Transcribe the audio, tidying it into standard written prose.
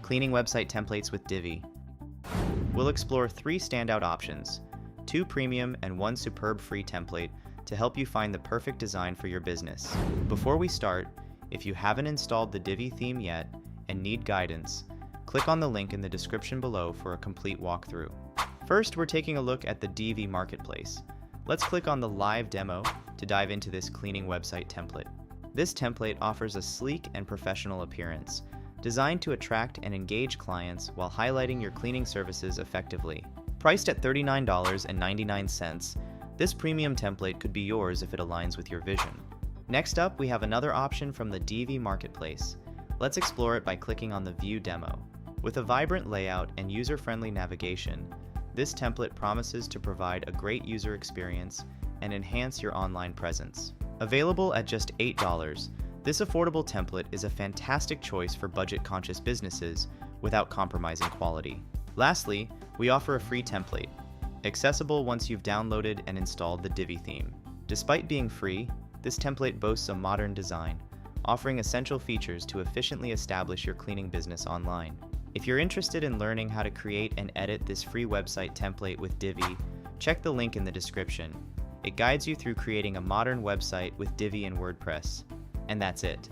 Cleaning website templates with Divi. We'll explore 3 standout options, 2 premium and 1 superb free template to help you find the perfect design for your business. Before we start, if you haven't installed the Divi theme yet and need guidance, click on the link in the description below for a complete walkthrough. First, we're taking a look at the Divi marketplace. Let's click on the live demo to dive into this cleaning website template. This template offers a sleek and professional appearance, designed to attract and engage clients while highlighting your cleaning services effectively. Priced at $39.99, this premium template could be yours if it aligns with your vision. Next up, we have another option from the Divi marketplace. Let's explore it by clicking on the View Demo. With a vibrant layout and user-friendly navigation, this template promises to provide a great user experience and enhance your online presence. Available at just $8, this affordable template is a fantastic choice for budget-conscious businesses without compromising quality. Lastly, we offer a free template, accessible once you've downloaded and installed the Divi theme. Despite being free, this template boasts a modern design, offering essential features to efficiently establish your cleaning business online. If you're interested in learning how to create and edit this free website template with Divi, check the link in the description. It guides you through creating a modern website with Divi and WordPress. And that's it.